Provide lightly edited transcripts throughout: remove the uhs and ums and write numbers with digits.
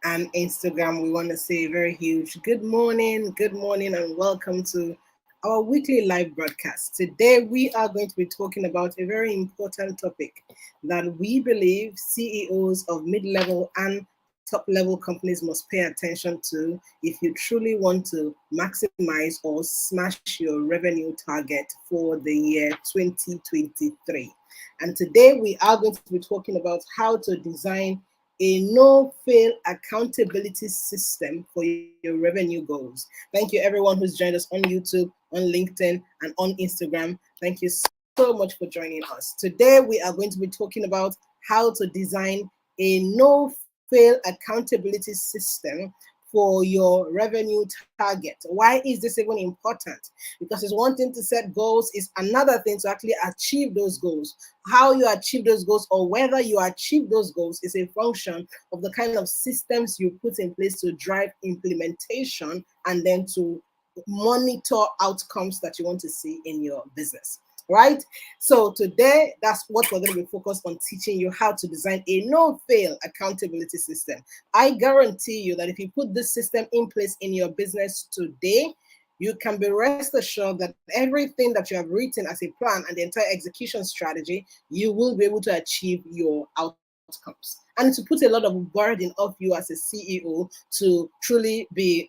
and Instagram. We want to say a very huge good morning, and welcome to our weekly live broadcast. Today, we are going to be talking about a very important topic that we believe CEOs of mid level and top level companies must pay attention to if you truly want to maximize or smash your revenue target for the year 2023. And today, we are going to be talking about how to design a no-fail accountability system for your revenue goals. Thank you everyone who's joined us on YouTube, on LinkedIn, and on Instagram. Thank you so much for joining us. Today we are going to be talking about how to design a no-fail accountability system for your revenue target. Why is this even important? Because it's one thing to set goals, is another thing to actually achieve those goals. How you achieve those goals, or whether you achieve those goals, is a function of the kind of systems you put in place to drive implementation and then to monitor outcomes that you want to see in your business. Right? So today, that's what we're going to be focused on, teaching you how to design a no-fail accountability system. I guarantee you that if you put this system in place in your business today, you can be rest assured that everything that you have written as a plan and the entire execution strategy, you will be able to achieve your outcomes. And to put a lot of burden off you as a CEO to truly be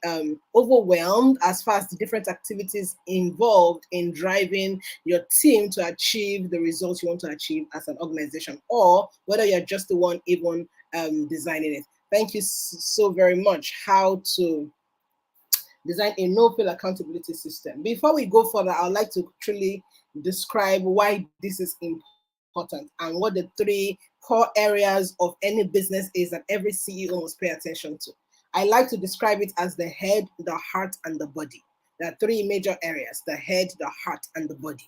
overwhelmed as far as the different activities involved in driving your team to achieve the results you want to achieve as an organization, or whether you're just the one even designing it. Thank you so very much. How to design a no-fail accountability system. Before we go further, I'd like to truly describe why this is important and what the three core areas of any business is that every CEO must pay attention to. I like to describe it as the head, the heart, and the body. There are three major areas: the head, the heart, and the body.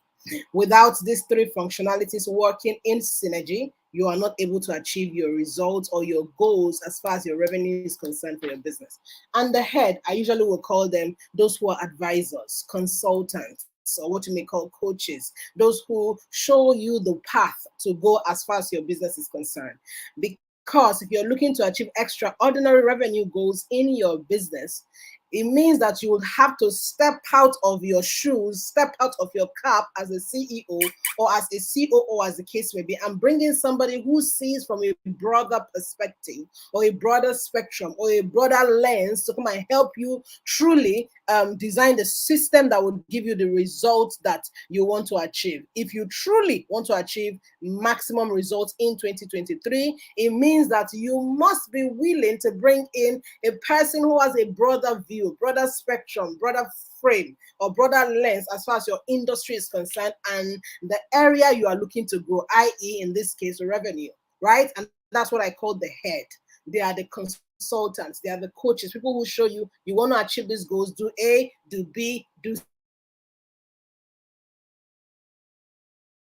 Without these three functionalities working in synergy, you are not able to achieve your results or your goals as far as your revenue is concerned for your business. And the head, I usually will call them those who are advisors, consultants, or what you may call coaches, those who show you the path to go as far as your business is concerned. Because if you're looking to achieve extraordinary revenue goals in your business, it means that you will have to step out of your shoes, step out of your cap as a CEO or as a COO, as the case may be, and bring in somebody who sees from a broader perspective or a broader spectrum or a broader lens to come and help you truly design the system that would give you the results that you want to achieve. If you truly want to achieve maximum results in 2023, it means that you must be willing to bring in a person who has a broader view, broader spectrum, broader frame, or broader lens as far as your industry is concerned and the area you are looking to grow, i.e., in this case, revenue, right? And that's what I call the head. They are the consultants, they are the coaches, people who show you, you want to achieve these goals, do A, do B, do C, and then you bring in somebody who is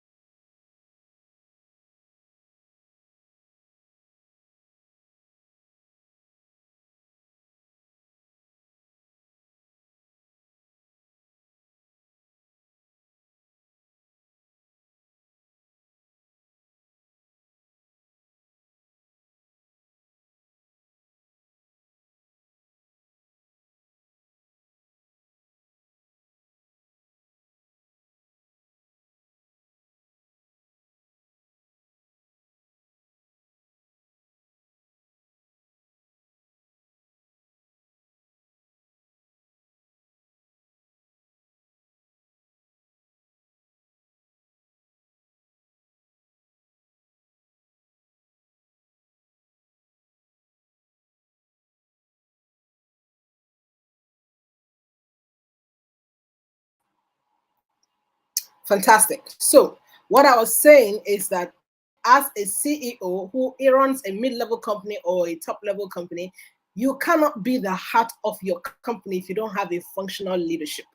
able to implement those goals and achieve those goals successfully. Right? So that's what I call the head. The heart is the person who drives the Fantastic. So, what I was saying is that as a CEO who runs a mid-level company or a top-level company, you cannot be the heart of your company if you don't have a functional leadership,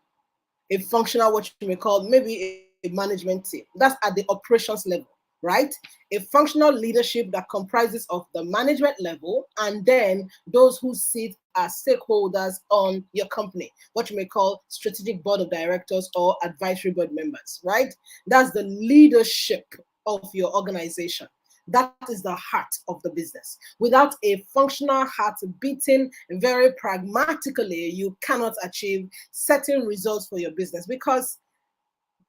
a functional, what you may call maybe a management team. That's at the operations level, right? A functional leadership that comprises of the management level and then those who sit as stakeholders on your company, what you may call strategic board of directors or advisory board members, right? That's the leadership of your organization. That is the heart of the business. Without a functional heart beating very pragmatically, you cannot achieve certain results for your business, because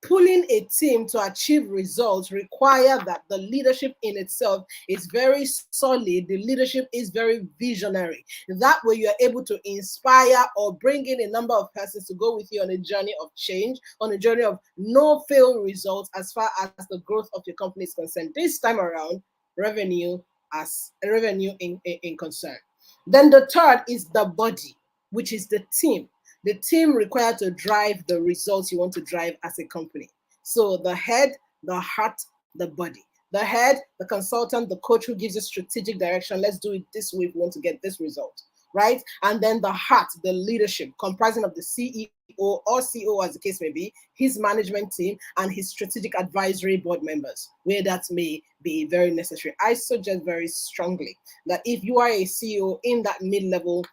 pulling a team to achieve results require that the leadership in itself is very solid. The leadership is very visionary. That way you are able to inspire or bring in a number of persons to go with you on a journey of change, on a journey of no fail results as far as the growth of your company is concerned. This time around, revenue as revenue in concern. Then the third is the body, which is the team. The team required to drive the results you want to drive as a company. So the head, the heart, the body. The head, the consultant, the coach who gives you strategic direction. Let's do it this way if we want to get this result, right? And then the heart, the leadership, comprising of the CEO or CEO, as the case may be, his management team, and his strategic advisory board members, where that may be very necessary. I suggest very strongly that if you are a CEO in that mid-level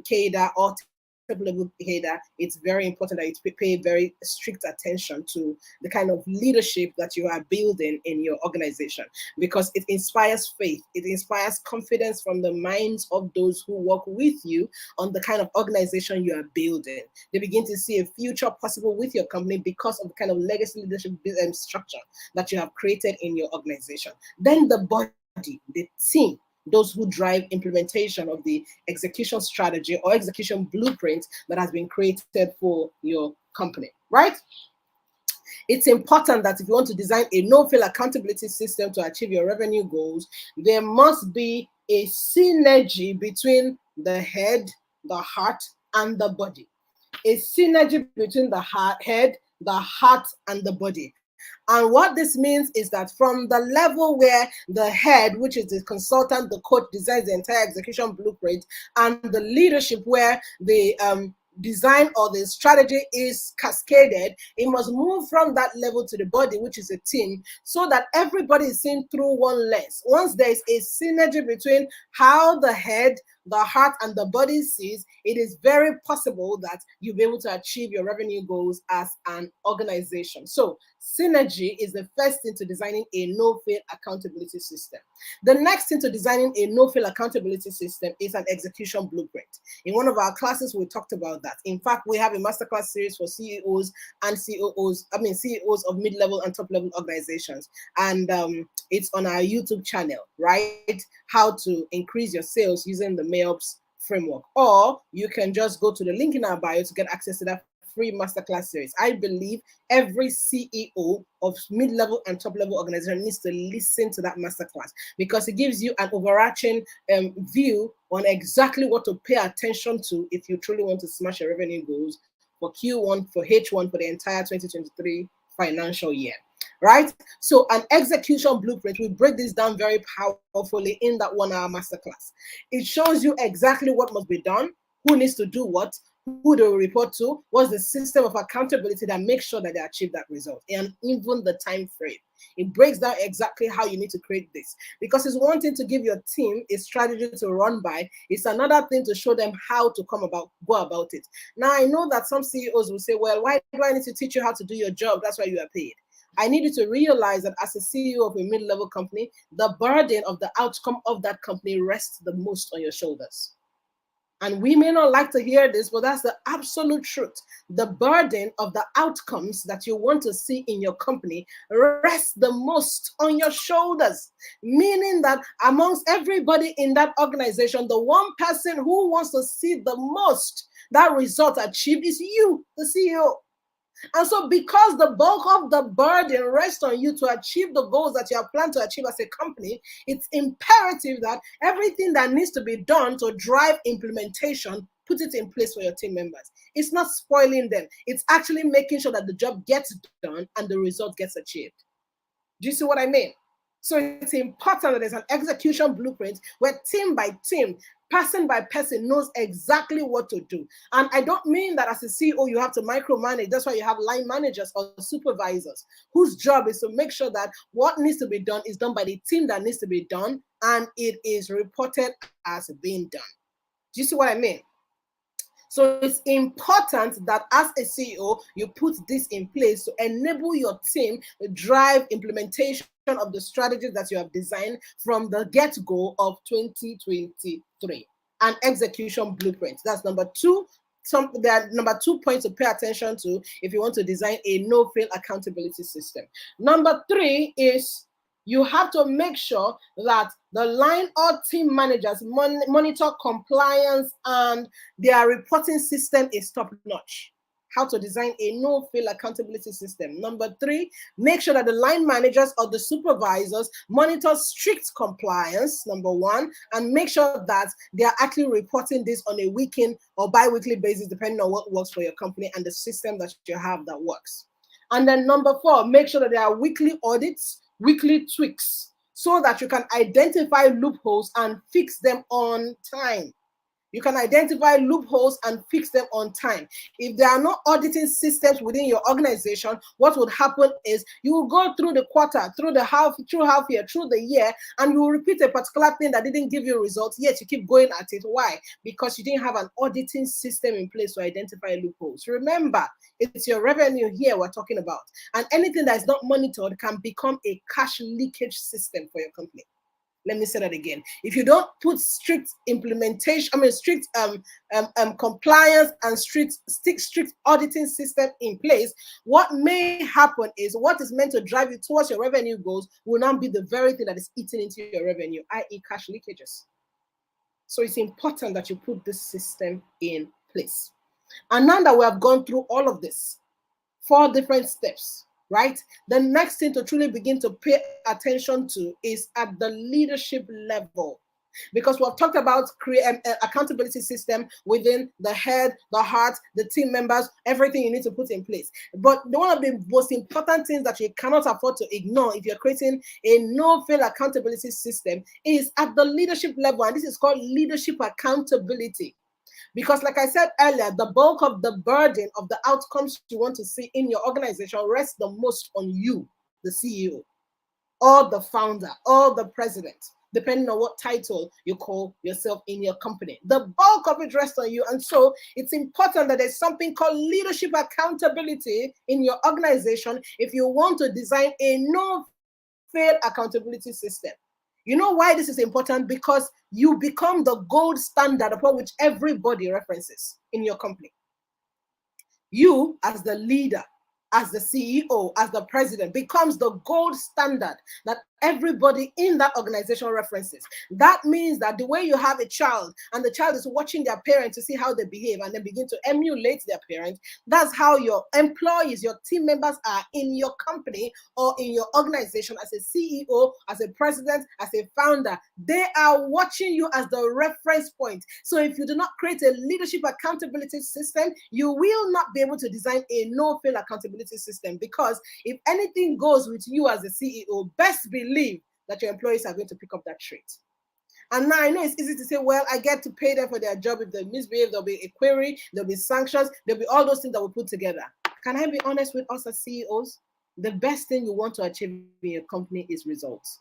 cadre or level cadre, it's very important that you pay very strict attention to the kind of leadership that you are building in your organization, because it inspires faith, it inspires confidence from the minds of those who work with you on the kind of organization you are building. They begin to see a future possible with your company because of the kind of legacy leadership structure that you have created in your organization. Then the body, the team, those who drive implementation of the execution strategy or execution blueprint that has been created for your company, right? It's important that if you want to design a no-fail accountability system to achieve your revenue goals, there must be a synergy between the head, the heart, and the body. A synergy between the head, the heart, and the body. And what this means is that from the level where the head, which is the consultant, the coach, designs the entire execution blueprint, and the leadership where the design or the strategy is cascaded, it must move from that level to the body, which is a team, so that everybody is seen through one lens. Once there is a synergy between how the head, the heart, and the body sees, it is very possible that you'll be able to achieve your revenue goals as an organization. So synergy is the first thing to designing a no-fail accountability system. The next thing to designing a no-fail accountability system is an execution blueprint. In one of our classes, we talked about that. In fact, we have a masterclass series for CEOs and CEOs of mid-level and top-level organizations. And it's on our YouTube channel, right? How to increase your sales using the MEOPS framework. Or you can just go to the link in our bio to get access to that free masterclass series. I believe every CEO of mid-level and top-level organization needs to listen to that masterclass, because it gives you an overarching view on exactly what to pay attention to if you truly want to smash your revenue goals for Q1, for H1, for the entire 2023 financial year. Right? So an execution blueprint, we break this down very powerfully in that 1-hour masterclass. It shows you exactly what must be done, who needs to do what, who they will report to, what's the system of accountability that makes sure that they achieve that result, and even the time frame. It breaks down exactly how you need to create this, because it's one thing to give your team a strategy to run by, it's another thing to show them how to go about it. Now, I know that some CEOs will say, well, why do I need to teach you how to do your job? That's why you are paid. I need you to realize that as a CEO of a mid-level company, the burden of the outcome of that company rests the most on your shoulders. And we may not like to hear this, but that's the absolute truth. The burden of the outcomes that you want to see in your company rests the most on your shoulders. Meaning that amongst everybody in that organization, the one person who wants to see the most that result achieved is you, the CEO. And so because the bulk of the burden rests on you to achieve the goals that you have planned to achieve as a company, it's imperative that everything that needs to be done to drive implementation, put it in place for your team members. It's not spoiling them. It's actually making sure that the job gets done and the result gets achieved. Do you see what I mean? So it's important that there's an execution blueprint where team by team, person by person knows exactly what to do. And I don't mean that as a CEO, you have to micromanage. That's why you have line managers or supervisors whose job is to make sure that what needs to be done is done by the team that needs to be done, and it is reported as being done. Do you see what I mean? So it's important that as a CEO, you put this in place to enable your team to drive implementation of the strategies that you have designed from the get-go of 2023, and execution blueprint. That's number two. There are number 2 points to pay attention to if you want to design a no-fail accountability system. Number 3 is you have to make sure that the line or team managers monitor compliance and their reporting system is top-notch. How to design a no-fail accountability system. Number 3, make sure that the line managers or the supervisors monitor strict compliance, number 1, and make sure that they are actually reporting this on a weekly or bi-weekly basis, depending on what works for your company and the system that you have that works. And then number 4, make sure that there are weekly audits, weekly tweaks, so that you can identify loopholes and fix them on time. You can identify loopholes and fix them on time. If there are no auditing systems within your organization, what would happen is you will go through the quarter, through half year, through the year, and you will repeat a particular thing that didn't give you results, yet you keep going at it. Why? Because you didn't have an auditing system in place to identify loopholes. Remember, it's your revenue here we're talking about. And anything that is not monitored can become a cash leakage system for your company. Let me say that again. If you don't put strict implementation, strict compliance and strict auditing system in place, what may happen is what is meant to drive you towards your revenue goals will now be the very thing that is eating into your revenue, i.e. cash leakages. So it's important that you put this system in place. And now that we have gone through all of this, 4 different steps, right? The next thing to truly begin to pay attention to is at the leadership level. Because we've talked about accountability system within the head, the heart, the team members, everything you need to put in place. But one of the most important things that you cannot afford to ignore if you're creating a no-fail accountability system is at the leadership level. And this is called leadership accountability. Because like I said earlier, the bulk of the burden of the outcomes you want to see in your organization rests the most on you, the CEO, or the founder, or the president, depending on what title you call yourself in your company. The bulk of it rests on you. And so it's important that there's something called leadership accountability in your organization if you want to design a no-fail accountability system. You know why this is important? Because you become the gold standard upon which everybody references in your company. You, as the leader, as the CEO, as the president, becomes the gold standard that everybody in that organization references. That means that the way you have a child and the child is watching their parents to see how they behave and then begin to emulate their parents, that's how your employees, your team members are in your company or in your organization as a CEO, as a president, as a founder. They are watching you as the reference point. So if you do not create a leadership accountability system, you will not be able to design a no-fail accountability system, because if anything goes with you as a CEO, best believe that your employees are going to pick up that trait. And now I know it's easy to say, well, I get to pay them for their job. If they misbehave, there'll be a query, there'll be sanctions, there'll be all those things that we put together. Can I be honest with us as CEOs? The best thing you want to achieve in your company is results.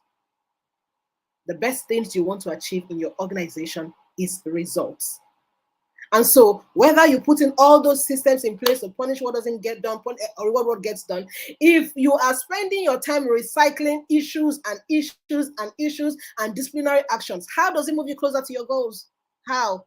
The best things you want to achieve in your organization is results. And so whether you put in all those systems in place to punish what doesn't get done or reward what gets done, if you are spending your time recycling issues and disciplinary actions, how does it move you closer to your goals? How?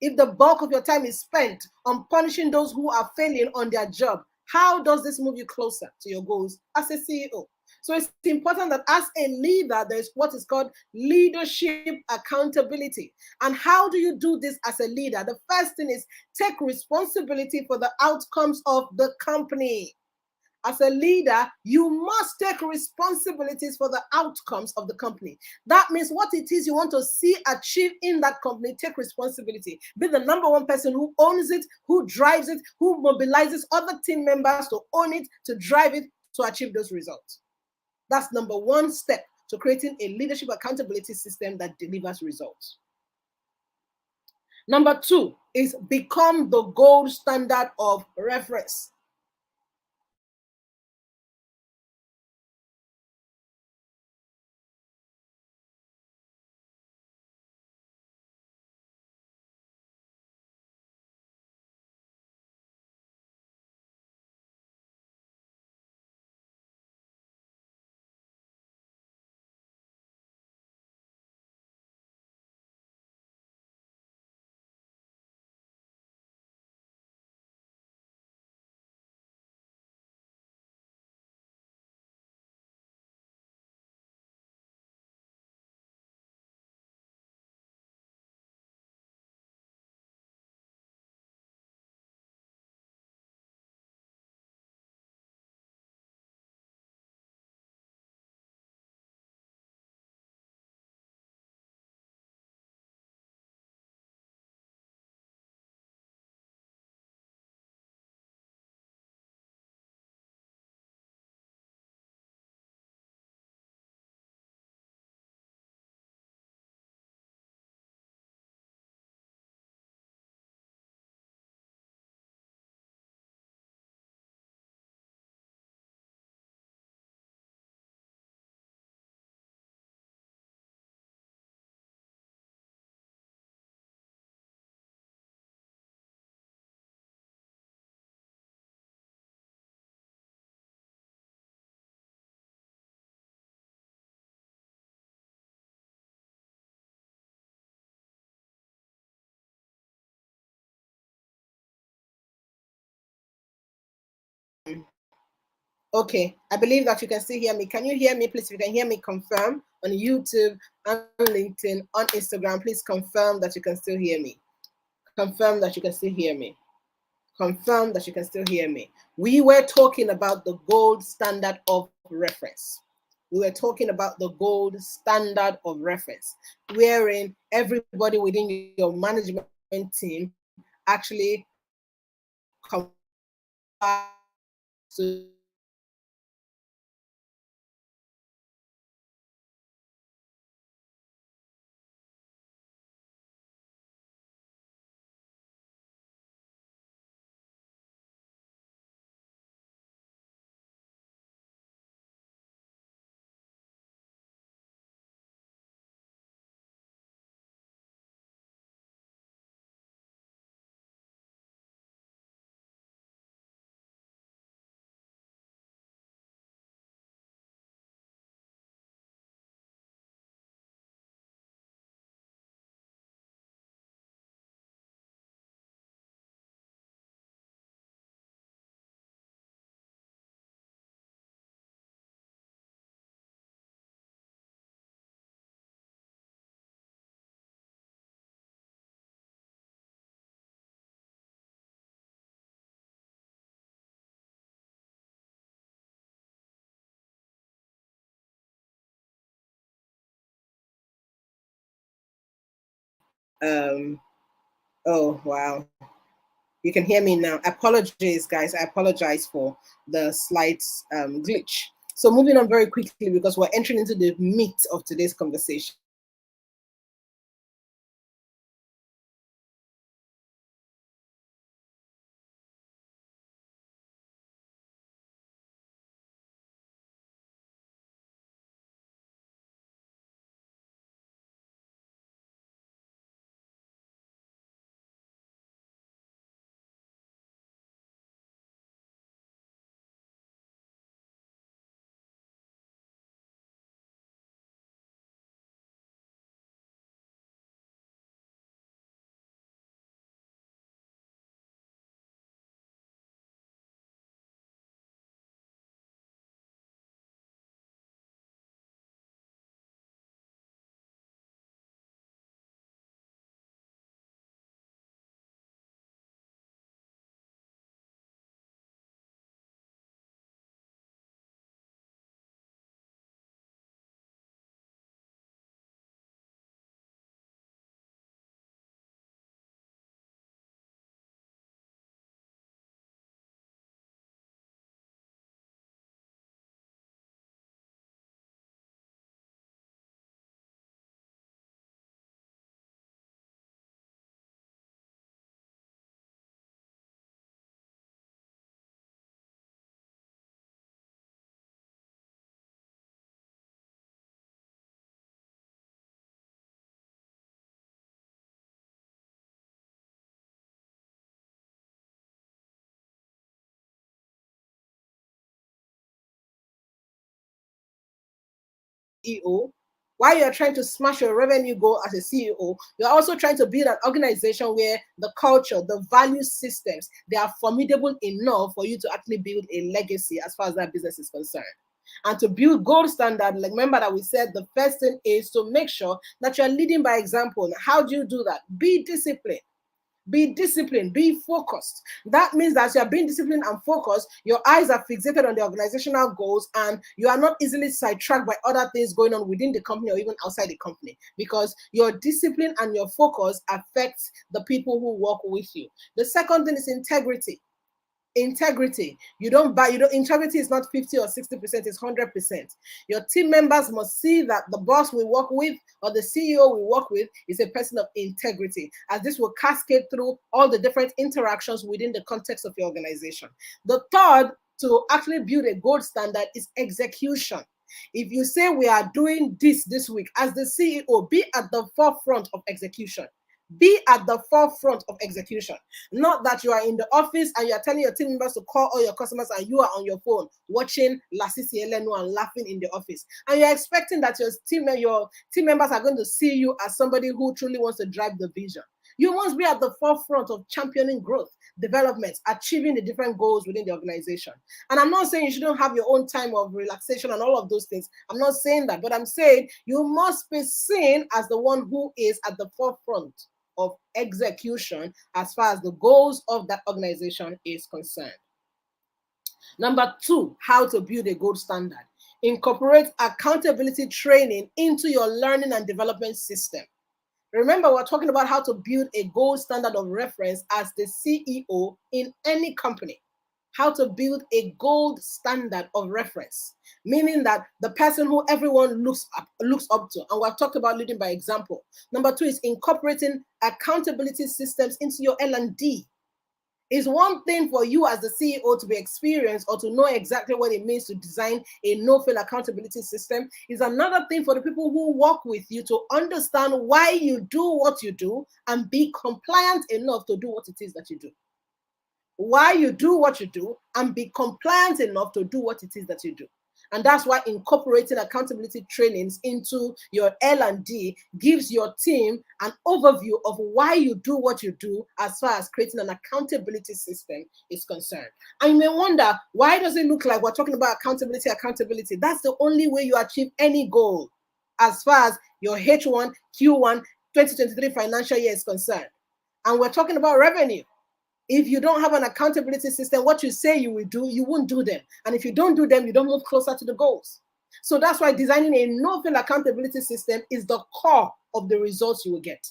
If the bulk of your time is spent on punishing those who are failing on their job, how does this move you closer to your goals as a CEO? So it's important that as a leader, there's what is called leadership accountability. And how do you do this as a leader? The first thing is take responsibility for the outcomes of the company. As a leader, you must take responsibilities for the outcomes of the company. That means what it is you want to see achieved in that company, take responsibility. Be the number one person who owns it, who drives it, who mobilizes other team members to own it, to drive it, to achieve those results. That's number 1 step to creating a leadership accountability system that delivers results. Number 2 is become the gold standard of reference. Okay, I believe that you can still hear me. Can you hear me, please? If you can hear me, confirm on YouTube and LinkedIn, on Instagram. Please confirm that you can still hear me. Confirm that you can still hear me. Confirm that you can still hear me. We were talking about the gold standard of reference. We were talking about the gold standard of reference, wherein everybody within your management team actually comply to um oh wow, you can hear me now. Apologies, guys. I apologize for the slight glitch. So moving on very quickly because we're entering into the meat of today's conversation. CEO, while you're trying to smash your revenue goal as a CEO, you're also trying to build an organization where the culture, the value systems, they are formidable enough for you to actually build a legacy as far as that business is concerned. And to build gold standard, like remember that we said the first thing is to make sure that you're leading by example. How do you do that? Be disciplined. Be disciplined, be focused. That means that you are being disciplined and focused. Your eyes are fixated on the organizational goals, and you are not easily sidetracked by other things going on within the company or even outside the company, because your discipline and your focus affects the people who work with you. The second thing is integrity. Integrity. You don't integrity is not 50 or 60%, it's 100%. Your team members must see that the boss we work with or the CEO we work with is a person of integrity, as this will cascade through all the different interactions within the context of your organization. The third, to actually build a gold standard, is execution. If you say we are doing this week, as the CEO, be at the forefront of execution. Be at the forefront of execution. Not that you are in the office and you are telling your team members to call all your customers and you are on your phone watching Lasisi Elenu and laughing in the office. And you're expecting that your team members are going to see you as somebody who truly wants to drive the vision. You must be at the forefront of championing growth, development, achieving the different goals within the organization. And I'm not saying you shouldn't have your own time of relaxation and all of those things. I'm not saying that, but I'm saying you must be seen as the one who is at the forefront of execution as far as the goals of that organization is concerned. Number two, how to build a gold standard. Incorporate accountability training into your learning and development system. Remember, we're talking about how to build a gold standard of reference as the CEO in any company. How to build a gold standard of reference, meaning that the person who everyone looks up to. And we've talked about leading by example. Number two is incorporating accountability systems into your L&D. It's one thing for you as the CEO to be experienced or to know exactly what it means to design a no-fail accountability system. It's another thing for the people who work with you to understand why you do what you do and be compliant enough to do what it is that you do. Why you do what you do and be compliant enough to do what it is that you do. And that's why incorporating accountability trainings into your L&D gives your team an overview of why you do what you do as far as creating an accountability system is concerned. And you may wonder, why does it look like we're talking about accountability? That's the only way you achieve any goal as far as your H1, Q1, 2023 financial year is concerned. And we're talking about revenue. If you don't have an accountability system, what you say you will do, you won't do them. And if you don't do them, you don't move closer to the goals. So that's why designing a no-fail accountability system is the core of the results you will get.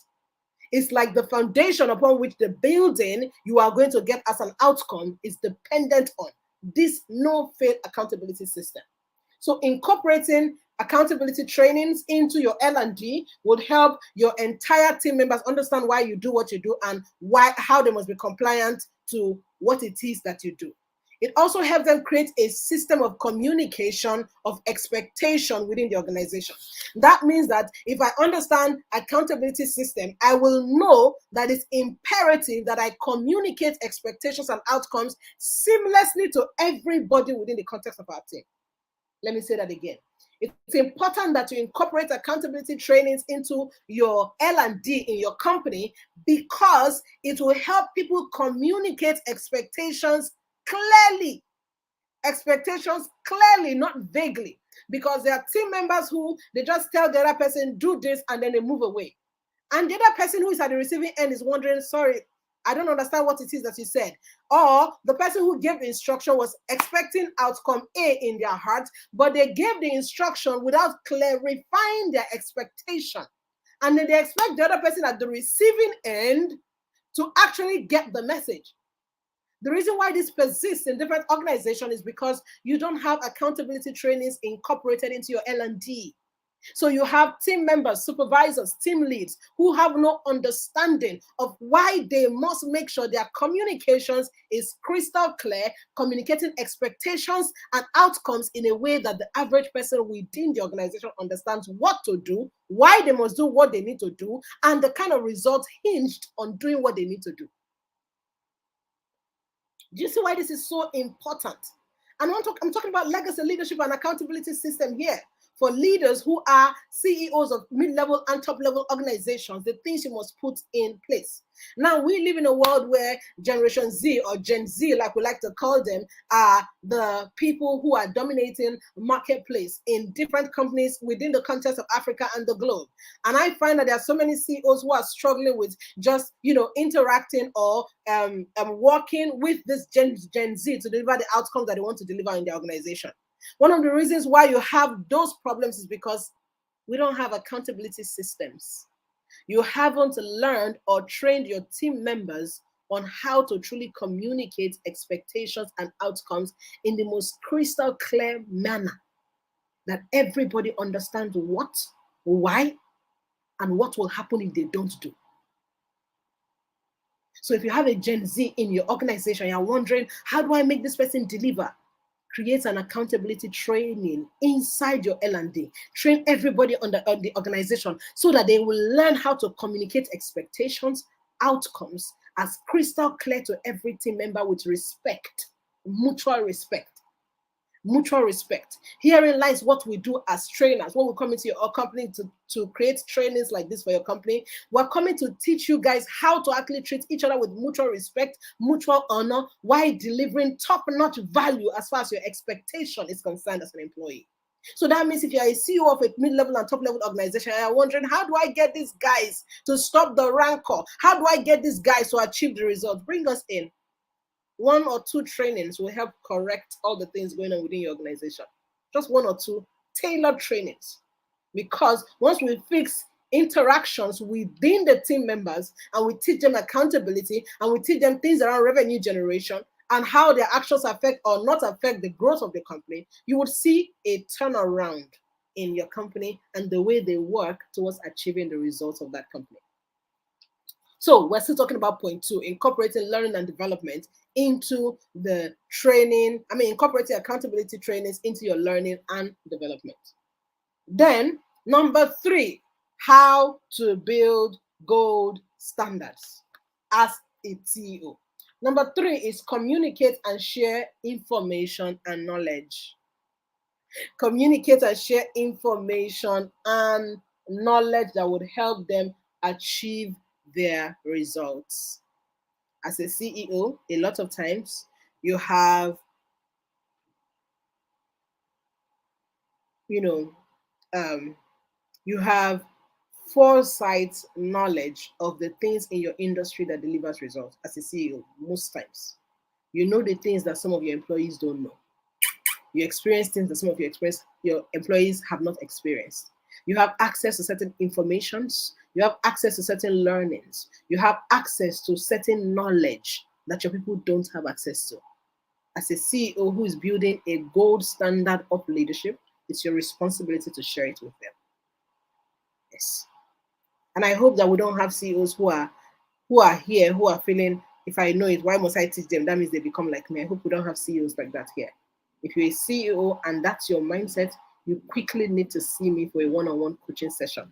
It's like the foundation upon which the building you are going to get as an outcome is dependent on this no-fail accountability system. So incorporating accountability trainings into your L&D would help your entire team members understand why you do what you do and how they must be compliant to what it is that you do. It also helps them create a system of communication of expectation within the organization. That means that if I understand accountability system, I will know that it's imperative that I communicate expectations and outcomes seamlessly to everybody within the context of our team. Let me say that again. It's important that you incorporate accountability trainings into your L&D in your company because it will help people communicate expectations clearly. Expectations clearly, not vaguely. Because there are team members who they just tell the other person, do this, and then they move away. And the other person who is at the receiving end is wondering, sorry, I don't understand what it is that you said. Or the person who gave the instruction was expecting outcome A in their heart, but they gave the instruction without clarifying their expectation. And then they expect the other person at the receiving end to actually get the message. The reason why this persists in different organizations is because you don't have accountability trainings incorporated into your L&D. So you have team members, supervisors, team leads who have no understanding of why they must make sure their communications is crystal clear, communicating expectations and outcomes in a way that the average person within the organization understands what to do, why they must do what they need to do, and the kind of results hinged on doing what they need to do. Do you see why this is so important? And I'm talking about legacy leadership and accountability system here. For leaders who are CEOs of mid-level and top-level organizations, the things you must put in place. Now, we live in a world where Generation Z or Gen Z, like we like to call them, are the people who are dominating marketplace in different companies within the context of Africa and the globe. And I find that there are so many CEOs who are struggling with just, interacting or working with this Gen Z to deliver the outcomes that they want to deliver in their organization. One of the reasons why you have those problems is because we don't have accountability systems. You haven't learned or trained your team members on how to truly communicate expectations and outcomes in the most crystal clear manner that everybody understands what, why, and what will happen if they don't do. So if you have a Gen Z in your organization, you're wondering, how do I make this person deliver? Create an accountability training inside your L&D. Train everybody on the organization so that they will learn how to communicate expectations, outcomes as crystal clear to every team member with respect, mutual respect. Mutual respect. Herein lies what we do as trainers. When we come into your company to create trainings like this for your company, we're coming to teach you guys how to actually treat each other with mutual respect, mutual honor, while delivering top-notch value as far as your expectation is concerned as an employee. So that means if you're a CEO of a mid-level and top-level organization, and you're wondering, how do I get these guys to stop the rancor? How do I get these guys to achieve the results? Bring us in. 1 or 2 trainings will help correct all the things going on within your organization. Just 1 or 2 tailored trainings. Because once we fix interactions within the team members and we teach them accountability and we teach them things around revenue generation and how their actions affect or not affect the growth of the company, you would see a turnaround in your company and the way they work towards achieving the results of that company. So we're still talking about point 2, incorporating learning and development into the training. Incorporating accountability trainings into your learning and development. Then number 3, how to build gold standards as a CEO. Number 3 is communicate and share information and knowledge. Communicate and share information and knowledge that would help them achieve their results. As a CEO, a lot of times you have, you have foresight knowledge of the things in your industry that delivers results. As a CEO, most times, you know the things that some of your employees don't know. You experience things that some of your employees have not experienced. You have access to certain informations. You have access to certain learnings. You have access to certain knowledge that your people don't have access to. As a CEO who is building a gold standard of leadership, it's your responsibility to share it with them. Yes. And I hope that we don't have CEOs who are here, who are feeling, if I know it, why must I teach them? That means they become like me. I hope we don't have CEOs like that here. If you're a CEO and that's your mindset, you quickly need to see me for a one-on-one coaching session.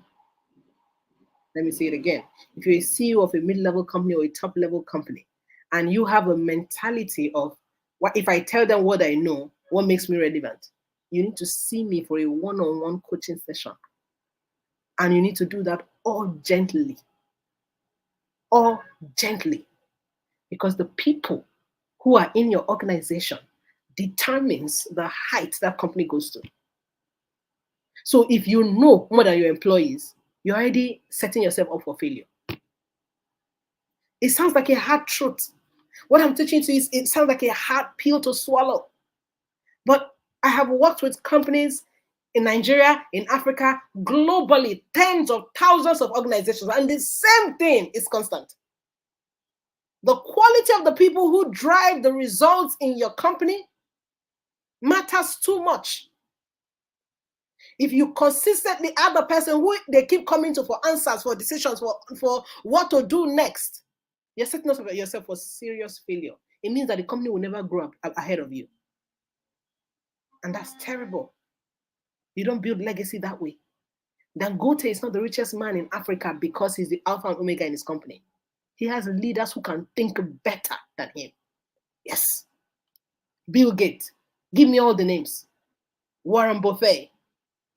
Let me say it again. If you're a CEO of a mid-level company or a top-level company, and you have a mentality of, what if I tell them what I know, what makes me relevant? You need to see me for a one-on-one coaching session. And you need to do that all gently. All gently. Because the people who are in your organization determines the height that company goes to. So if you know more than your employees, you're already setting yourself up for failure. It sounds like a hard truth. What I'm teaching you is, it sounds like a hard pill to swallow. But I have worked with companies in Nigeria, in Africa, globally, tens of thousands of organizations, and the same thing is constant. The quality of the people who drive the results in your company matters too much. If you consistently are the person who they keep coming to for answers, for decisions, for what to do next, you're setting up yourself for serious failure. It means that the company will never grow up ahead of you. And that's terrible. You don't build legacy that way. Dangote is not the richest man in Africa because he's the alpha and omega in his company. He has leaders who can think better than him. Yes. Bill Gates. Give me all the names. Warren Buffett.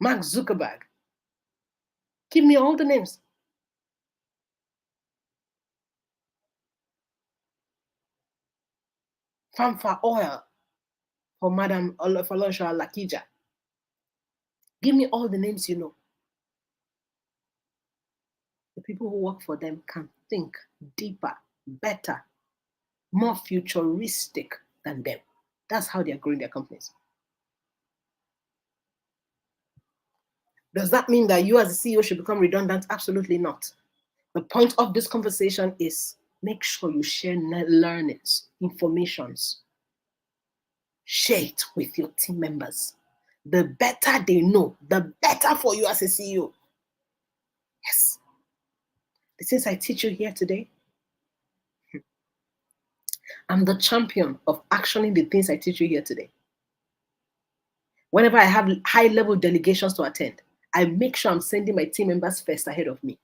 Mark Zuckerberg. Give me all the names. Famfa Oil for Madam Olofalosha Lakija. Give me all the names you know. The people who work for them can think deeper, better, more futuristic than them. That's how they are growing their companies. Does that mean that you as a CEO should become redundant? Absolutely not. The point of this conversation is make sure you share learnings, informations. Share it with your team members. The better they know, the better for you as a CEO. Yes. The things I teach you here today, I'm the champion of actioning the things I teach you here today. Whenever I have high-level delegations to attend, I make sure I'm sending my team members first ahead of me.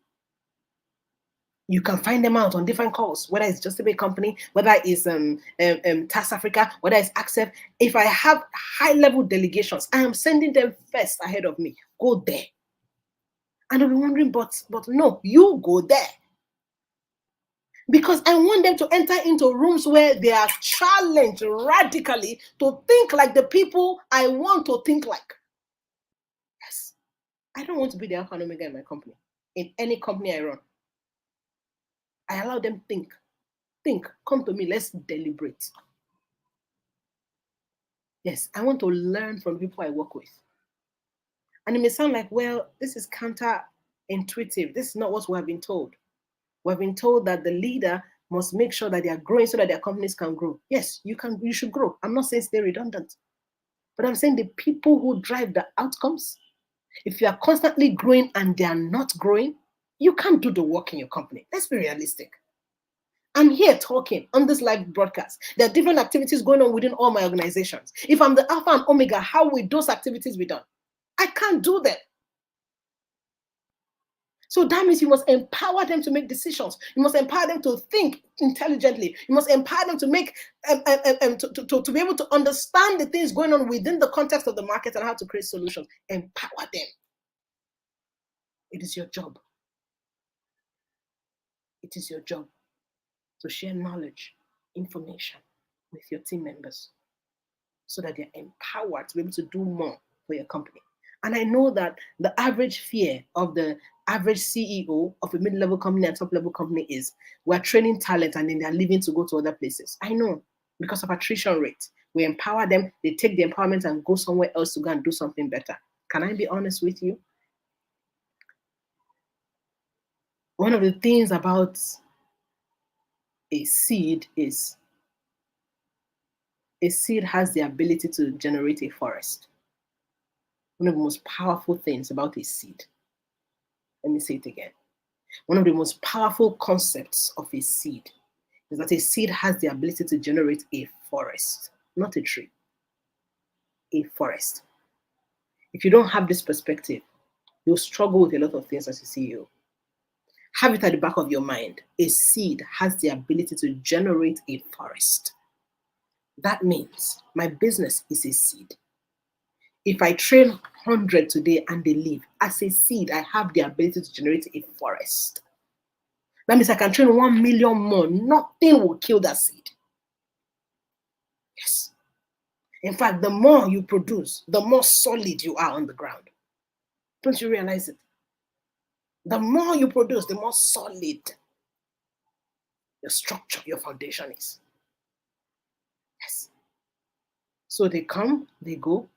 You can find them out on different calls, whether it's just a big company, whether it's Tax Africa, whether it's Access. If I have high level delegations, I am sending them first ahead of me. Go there. And they'll be wondering, but no, you go there. Because I want them to enter into rooms where they are challenged radically to think like the people I want to think like. Yes. I don't want to be the alpha and omega in my company, in any company I run. I allow them think, come to me, let's deliberate. Yes, I want to learn from people I work with. And it may sound like, well, this is counterintuitive. This is not what we have been told. We've been told that the leader must make sure that they are growing so that their companies can grow. Yes, you should grow. I'm not saying stay redundant, but I'm saying the people who drive the outcomes, if you are constantly growing and they are not growing, you can't do the work in your company. Let's be realistic. I'm here talking on this live broadcast. There are different activities going on within all my organizations. If I'm the alpha and omega, how will those activities be done? I can't do that. So that means you must empower them to make decisions. You must empower them to think intelligently. You must empower them to make to be able to understand the things going on within the context of the market and how to create solutions. Empower them. It is your job. It is your job to share knowledge, information with your team members so that they're empowered to be able to do more for your company. And I know that the average fear of the average CEO of a mid-level company and top-level company is we're training talent and then they're leaving to go to other places. I know, because of attrition rate. We empower them, they take the empowerment and go somewhere else to go and do something better. Can I be honest with you? One of the things about a seed is a seed has the ability to generate a forest. One of the most powerful things about a seed. Let me say it again. One of the most powerful concepts of a seed is that a seed has the ability to generate a forest, not a tree, a forest. If you don't have this perspective, you'll struggle with a lot of things as a CEO. Have it at the back of your mind. A seed has the ability to generate a forest. That means my business is a seed. If I train 100 today and they leave, as a seed, I have the ability to generate a forest. That means I can train 1 million more. Nothing will kill that seed. Yes. In fact, the more you produce, the more solid you are on the ground. Don't you realize it? The more you produce, the more solid your structure, your foundation is. Yes. So they come, they go.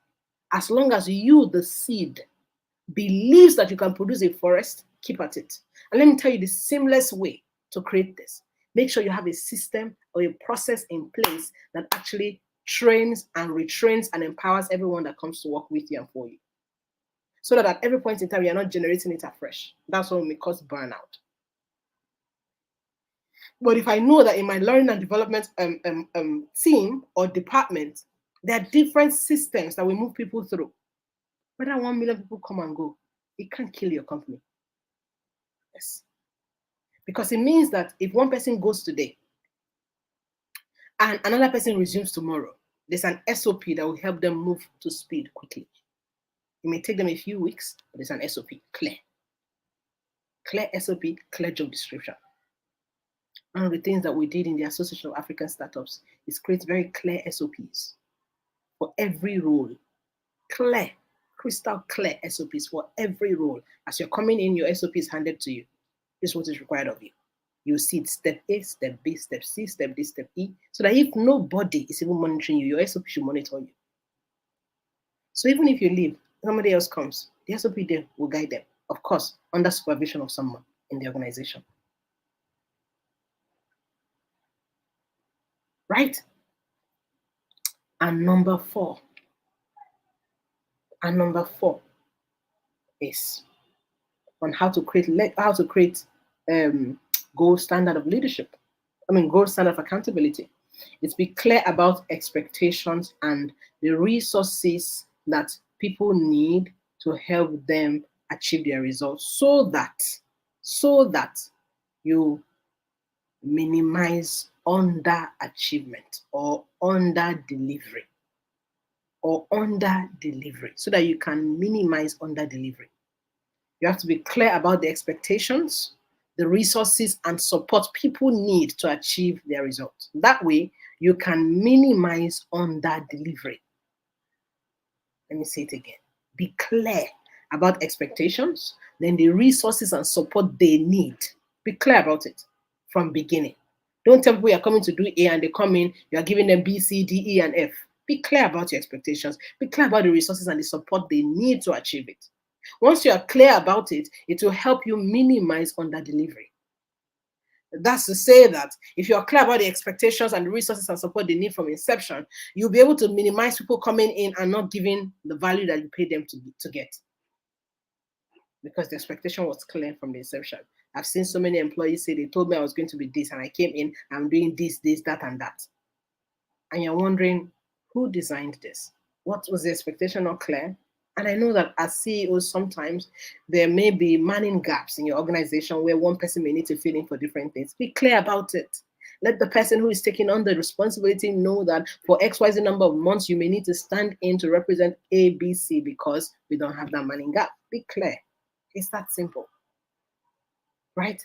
As long as you, the seed, believes that you can produce a forest, keep at it. And let me tell you the seamless way to create this. Make sure you have a system or a process in place that actually trains and retrains and empowers everyone that comes to work with you and for you. So that at every point in time, you're not generating it afresh. That's what may cause burnout. But if I know that in my learning and development team or department, there are different systems that we move people through. Whether 1 million people come and go, it can't kill your company. Yes. Because it means that if one person goes today and another person resumes tomorrow, there's an SOP that will help them move to speed quickly. It may take them a few weeks, but there's an SOP, clear. Clear SOP, clear job description. One of the things that we did in the Association of African Startups is create very clear SOPs for every role. Clear, crystal clear SOPs for every role. As you're coming in, your SOP is handed to you. This is what is required of you. You see it step A, step B, step C, step D, step E, so that if nobody is even monitoring you, your SOP should monitor you. So even if you leave, somebody else comes, the SOP there will guide them, of course, under supervision of someone in the organization. Right? And number four is on how to create gold standard of leadership. Gold standard of accountability. It's be clear about expectations and the resources that people need to help them achieve their results so that you minimize underachievement or under delivery so that you can minimize under delivery. You have to be clear about the expectations, the resources, and support people need to achieve their results. That way, you can minimize under delivery. Let me say it again. Be clear about expectations, then the resources and support they need. Be clear about it from beginning. Don't tell people you're coming to do A and they come in, you're giving them B, C, D, E, and F. Be clear about your expectations. Be clear about the resources and the support they need to achieve it. Once you are clear about it, it will help you minimize under delivery. That's to say that if you're clear about the expectations and the resources and support they need from inception, you'll be able to minimize people coming in and not giving the value that you paid them to get. Because the expectation was clear from the inception. I've seen so many employees say they told me I was going to be this and I came in, I'm doing this, that, and that. And you're wondering, who designed this? What was the expectation not clear? And I know that as CEOs, sometimes there may be manning gaps in your organization where one person may need to fill in for different things. Be clear about it. Let the person who is taking on the responsibility know that for XYZ number of months, you may need to stand in to represent ABC because we don't have that manning gap. Be clear. It's that simple, right?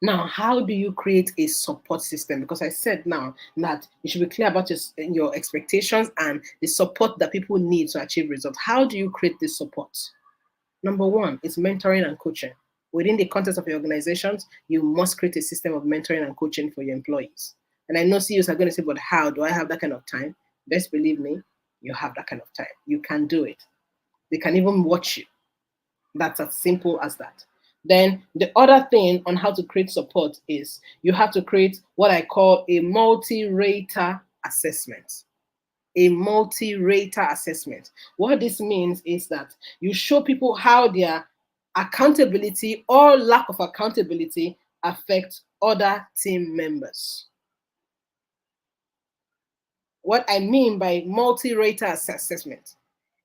Now, how do you create a support system? Because I said now that you should be clear about your expectations and the support that people need to achieve results. How do you create this support? Number one is mentoring and coaching. Within the context of your organizations, you must create a system of mentoring and coaching for your employees. And I know CEOs are going to say, but how do I have that kind of time? Best believe me, you have that kind of time. You can do it. They can even watch you. That's as simple as that. Then the other thing on how to create support is you have to create what I call a multi-rater assessment. A multi-rater assessment. What this means is that you show people how their accountability or lack of accountability affect other team members. What I mean by multi-rater assessment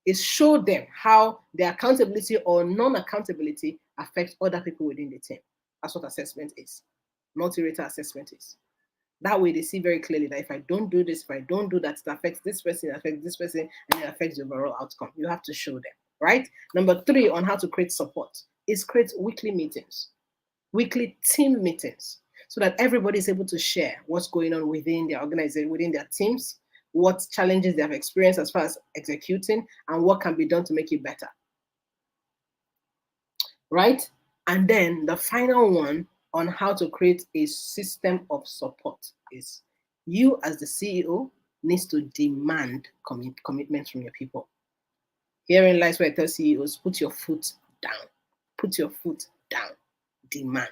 is show them how their accountability or non-accountability affects other people within the team. That's what assessment is. Multi-rater assessment is. That way they see very clearly that if I don't do this, if I don't do that, it affects this person, and it affects the overall outcome. You have to show them, right? Number three on how to create support is create weekly meetings, weekly team meetings, so that everybody is able to share what's going on within their organization, within their teams, what challenges they have experienced as far as executing, and what can be done to make it better. Right? And then the final one on how to create a system of support is you as the CEO needs to demand commitment from your people. Herein lies where I tell CEOs, put your foot down. Put your foot down. Demand.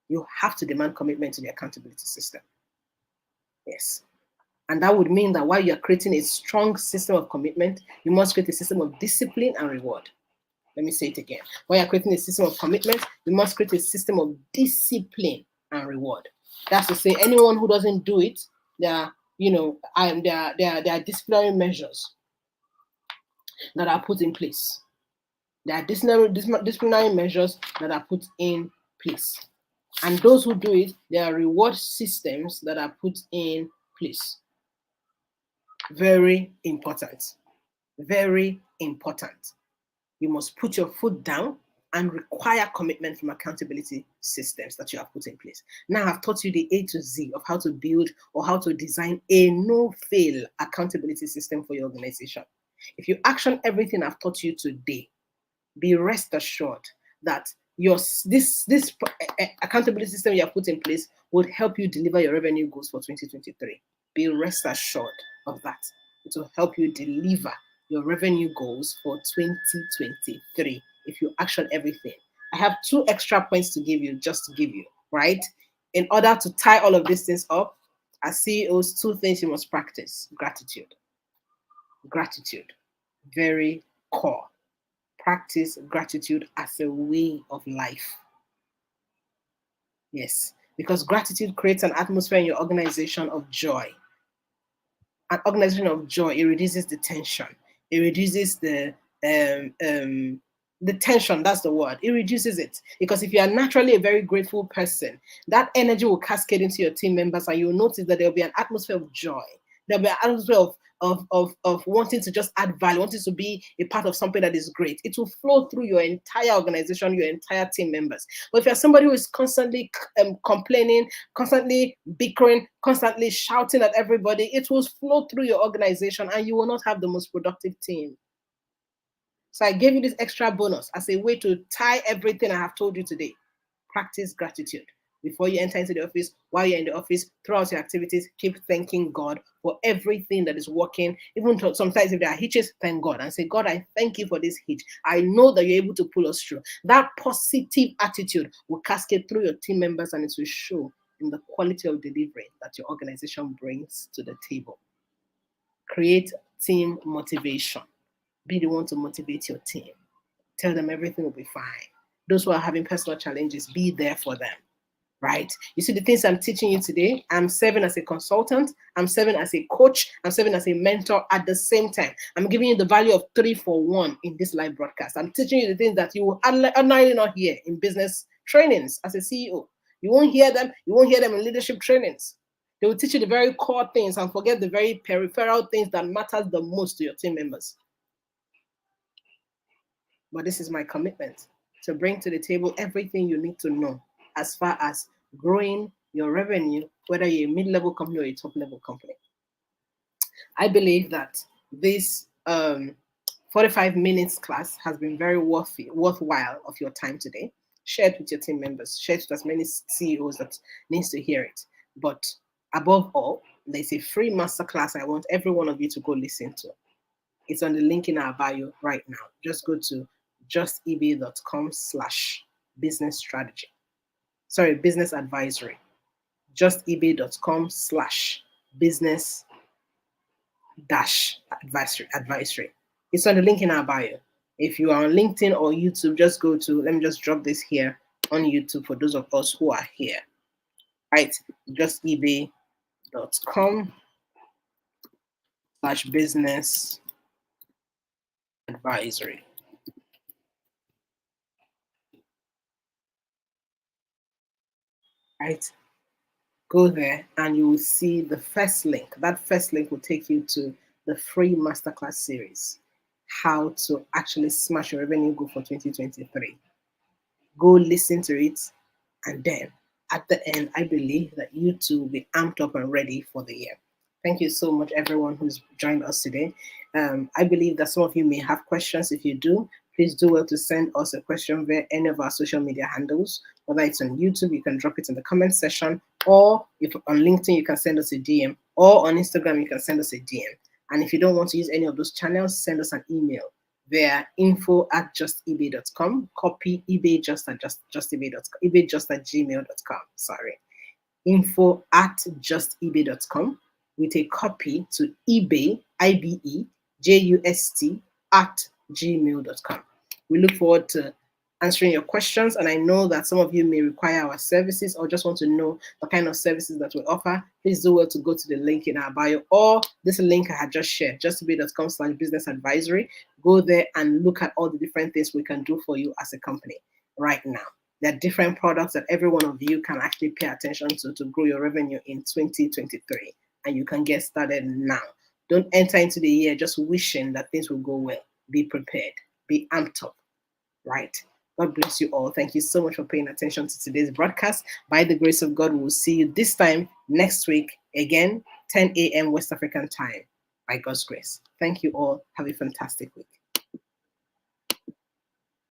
You have to demand commitment to the accountability system. Yes. And that would mean that while you're creating a strong system of commitment, you must create a system of discipline and reward. Let me say it again. When you're creating a system of commitment, you must create a system of discipline and reward. That's to say, anyone who doesn't do it, there are disciplinary measures that are put in place. There are disciplinary measures that are put in place. And those who do it, there are reward systems that are put in place. Very important. Very important. You must put your foot down and require commitment from accountability systems that you have put in place. Now I've taught you the A to Z of how to build or how to design a no-fail accountability system for your organization. If you action everything I've taught you today, be rest assured that this accountability system you have put in place would help you deliver your revenue goals for 2023. Be rest assured of that. It will help you deliver your revenue goals for 2023 if you action everything. I have 2 extra points to give you, right? In order to tie all of these things up, as CEOs, 2 things you must practice. Gratitude. Gratitude. Very core. Practice gratitude as a way of life. Yes, because gratitude creates an atmosphere in your organization of joy. An organization of joy, it reduces the tension. It reduces the the tension, that's the word. It reduces it. Because if you are naturally a very grateful person, that energy will cascade into your team members, and you'll notice that there'll be an atmosphere of joy. There'll be an atmosphere of wanting to just add value, wanting to be a part of something that is great. It will flow through your entire organization, your entire team members. But if you're somebody who is constantly complaining, constantly bickering, constantly shouting at everybody, it will flow through your organization and you will not have the most productive team. So I gave you this extra bonus as a way to tie everything I have told you today. Practice gratitude. Before you enter into the office, while you're in the office, throughout your activities, keep thanking God for everything that is working. Even sometimes if there are hitches, thank God and say, God, I thank you for this hitch. I know that you're able to pull us through. That positive attitude will cascade through your team members and it will show in the quality of delivery that your organization brings to the table. Create team motivation. Be the one to motivate your team. Tell them everything will be fine. Those who are having personal challenges, be there for them, right? You see, the things I'm teaching you today, I'm serving as a consultant, I'm serving as a coach, I'm serving as a mentor at the same time. I'm giving you the value of 3 for 1 in this live broadcast. I'm teaching you the things that you will ordinarily not hear in business trainings as a CEO. You won't hear them. You won't hear them in leadership trainings. They will teach you the very core things and forget the very peripheral things that matters the most to your team members. But this is my commitment to bring to the table everything you need to know as far as growing your revenue, whether you're a mid-level company or a top-level company. I believe that this 45 minutes class has been very worthwhile of your time today. Share it with your team members. Share it with as many CEOs that needs to hear it. But above all, there's a free masterclass I want every one of you to go listen to. It's on the link in our bio right now. Just go to justebay.com/business strategy. Sorry, business advisory. justebay.com/business advisory. It's on the link in our bio. If you are on LinkedIn or YouTube, just go to, let me just drop this here on YouTube for those of us who are here. Right, justebay.com/business advisory. Right, go there and you will see the first link. That first link will take you to the free masterclass series, how to actually smash your revenue goal for 2023. Go listen to it, and then at the end, I believe that you too will be amped up and ready for the year. Thank you so much, everyone who's joined us today. I believe that some of you may have questions. If you do, please do well to send us a question via any of our social media handles. Whether it's on YouTube, you can drop it in the comment section, or if on LinkedIn, you can send us a DM, or on Instagram, you can send us a DM. And if you don't want to use any of those channels, send us an email via info@justebay.com. Copy eBay just at justebay.com, eBay just at gmail.com. Sorry. info@justebay.com with a copy to eBay, IBEJUST at gmail.com. We look forward to answering your questions, and I know that some of you may require our services or just want to know the kind of services that we offer. Please do well to go to the link in our bio or this link I had just shared, justebay.com/business advisory. Go there and look at all the different things we can do for you as a company right now. There are different products that every one of you can actually pay attention to grow your revenue in 2023, and you can get started now. Don't enter into the year just wishing that things will go well. Be prepared, be amped up, right? God bless you all. Thank you so much for paying attention to today's broadcast. By the grace of God, we will see you this time next week, again, 10 a.m. West African time, by God's grace. Thank you all. Have a fantastic week.